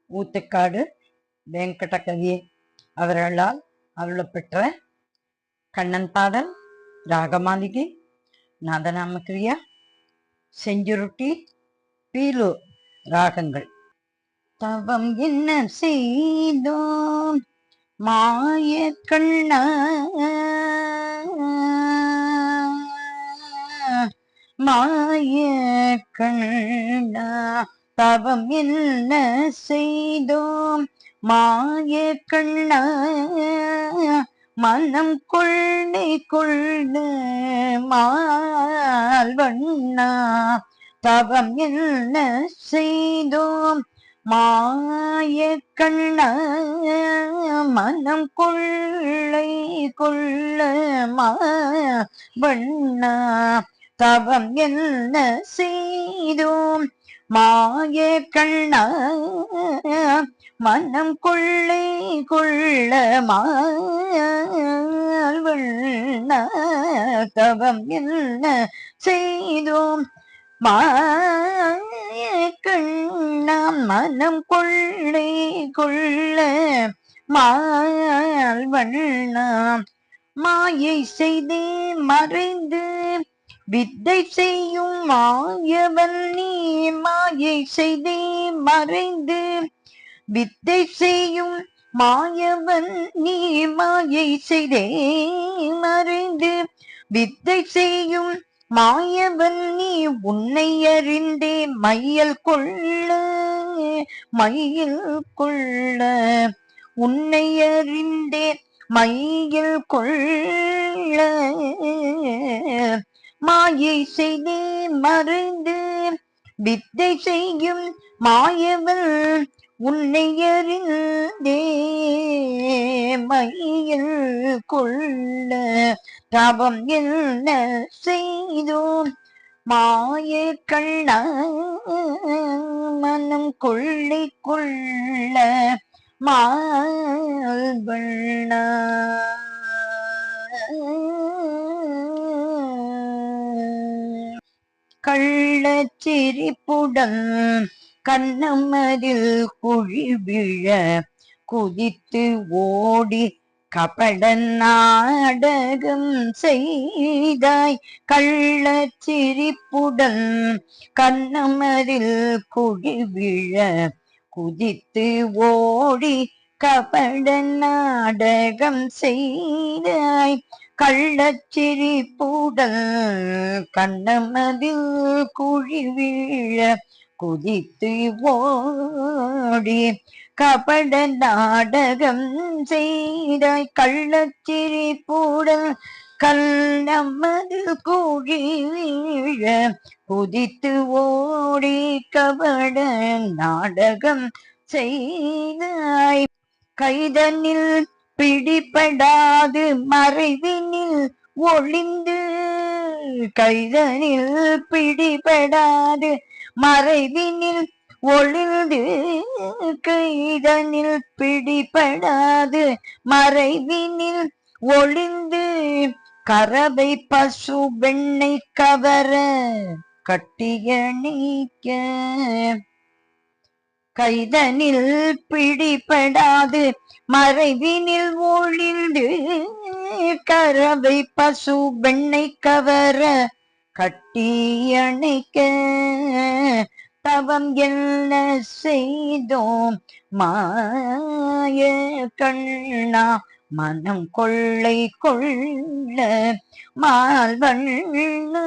ஊத்துக்காடு வெங்கடகவி அவர்களால் அருளப்பெற்ற கண்ணன் பாடல், ராகமாளிகை, நாதநாமக்கிரியா, செஞ்சுருட்டி, பீலு ராகங்கள். தவம் என்ன செய்தோம் மாய கண்ணா, மாய கண்ணா, தவம் என்ன செய்தோம் மாய கண்ணா, மனம் கொள்ளை கொள்ள மால்வண்ணா, தவம் என்ன செய்தோம் மாய கண்ணா, மனம் கொள்ளை கொள்ள மால்வண்ணா, தவம் என்ன செய்தோம் மாய கண்ணா, மனம் கொள்ளை கொள்ள மால்வண்ணா, தவம் என்ன செய்தோம் மாய கண்ணா, மனம் கொள்ளை கொள்ள மால்வண்ணா, மாயை செய்தே மறைந்து வித்தை செய்யும் மாயவன் நீ, மாயை செய்தே மறைந்து வித்தை செய்யும் மாயவன் நீ, மாயை செய்தே மறைந்து வித்தை செய்யும் மாயவன் நீ, உன்னை அறிந்தே மையல் கொள்ள மையல் கொள்ள, உன்னை அறிந்தே மையல் கொள்ள, மாயை செய்தே மறைந்து வித்தை செய்யும் மாயவன் உன்னை அறிந்தே மையல் கொள்ள, தவம் என்ன செய்தோம் மாய கண்ணா, மனம் கொள்ளை கொள்ள மால்வண்ணா. கள்ளச்சிரிப்புடன் கண்ணமதில் குழி விழ குதித்து ஓடி கபட நாடகம் செய்தாய், கள்ளச்சிரிப்புடன் கண்ணமதில் குழி விழ குதித்து ஓடி கபட நாடகம் செய்தாய், கள்ளச்சிரிப்புடன் கண்ணமதில் குழி விழ குதித்து ஓடி கபட நாடகம் செய்தாய், கள்ளச்சிரிப்புடன் கண்ணமதில் குழி விழ குதித்து ஓடி கபட நாடகம் செய்தாய், கைதனில் பிடிபடாது மறைவினில் ஒளிந்து, கைதனில் பிடிபடாது மறைவினில் ஒளிந்து, கைதனில் பிடிபடாது மறைவினில் ஒளிந்து, கறவை பசு வெண்ணை கவர கட்டியணிக்க, கைதனில் பிடிபடாது மறைவினில் ஒளிந்து, கறவை பசு வெண்ணை கவர கட்டியணைக்க, தவம் என்ன செய்தோம் மாய கண்ணா, மனம் கொள்ளை கொள்ள மால்வண்ணா,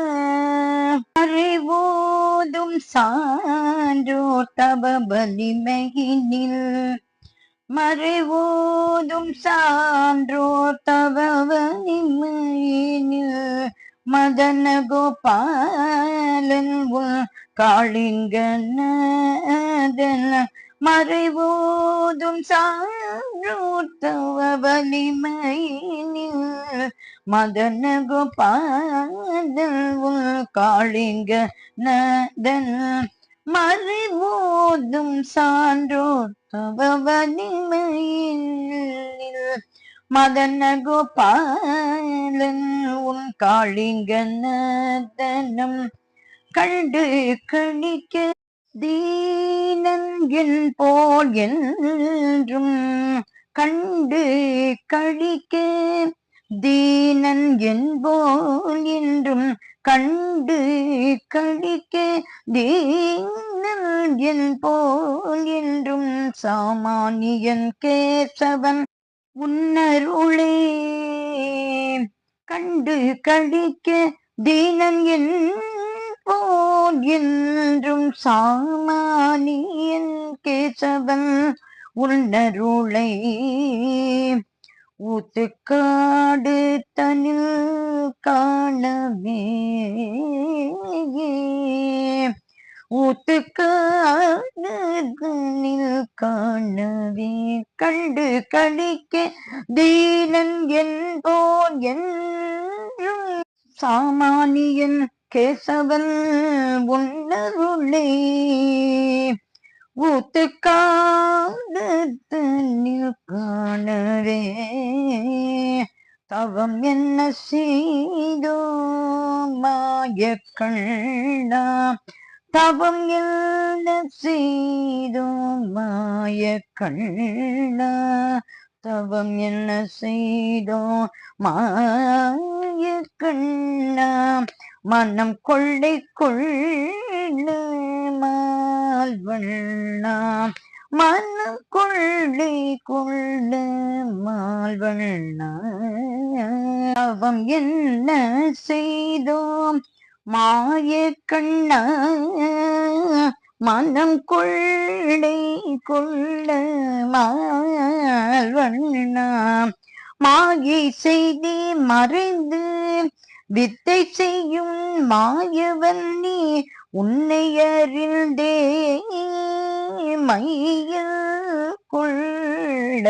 அறிவோதும் சான்றோர் தவ வலிமையினில், மறைவோதும் சான்றோர் தவ வலிமையினில், மதன கோபாலன் காளிங்கநாதன், மறைவோதும் சான்றோர் தவ வலிமையினில், மதன கோபாலன் காளிங்கநாதன், மறைவோதும் சான்றோர் தவ வலிமையினில், மதன கோபாலன் உன் காளிங்கநாதனம் கண்டு கணிக்க, தீனன் என் போல் என்றும் கண்டு கழிக்க, தீனன் என்போல் என்றும் கண்டு கழிக்க, தீனன் என் போல் என்றும் சாமானியன் கேசவன் உன்னருளே கண்டு கழிக்க, தீனன் என் போல் என்றும் சாமானியன் கேசவன் உன்னருளை ஊத்துக்காடு தனில் காணவே, ஊத்துக்காடு தனில் காணவே கண்டு கழிக்க, தீனன் என்போன் என்றும் சாமானியன் கேசவன் உன்னருளே ஊத்துக்காடு தன்னில் காணவே. தவம் என்ன செய்தோ மாயக்கண்ணா, தவம் என்ன செய்தோ மாயக்கண்ணா, தவம் என்ன செய்தோ மாயக்கண்ணா, மனம் கொள்ளை கொள்ள மால்வண்ணா, மனம் கொள்ளை கொள்ள மால்வண்ணா. தவம் என்ன செய்தோம் மாயக்கண்ணா, மனம் கொள்ளை கொள்ள மால்வண்ணா, மாயை செய்தி மறைந்து வித்தை செய்யும் மாயவன் நீ, உன்னை அறிந்தே மையில் கொள்ள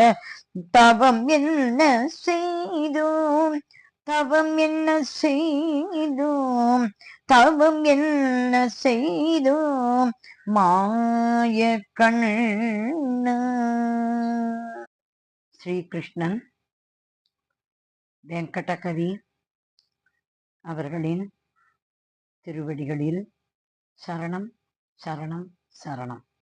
தவம் என்ன செய்தோம், தவம் என்ன செய்தோம், தவம் என்ன செய்தோம் மாயக்கண்ணா. ஸ்ரீகிருஷ்ணன் வெங்கடகவி அவர்களின் திருவடிகளில் சரணம் சரணம் சரணம்.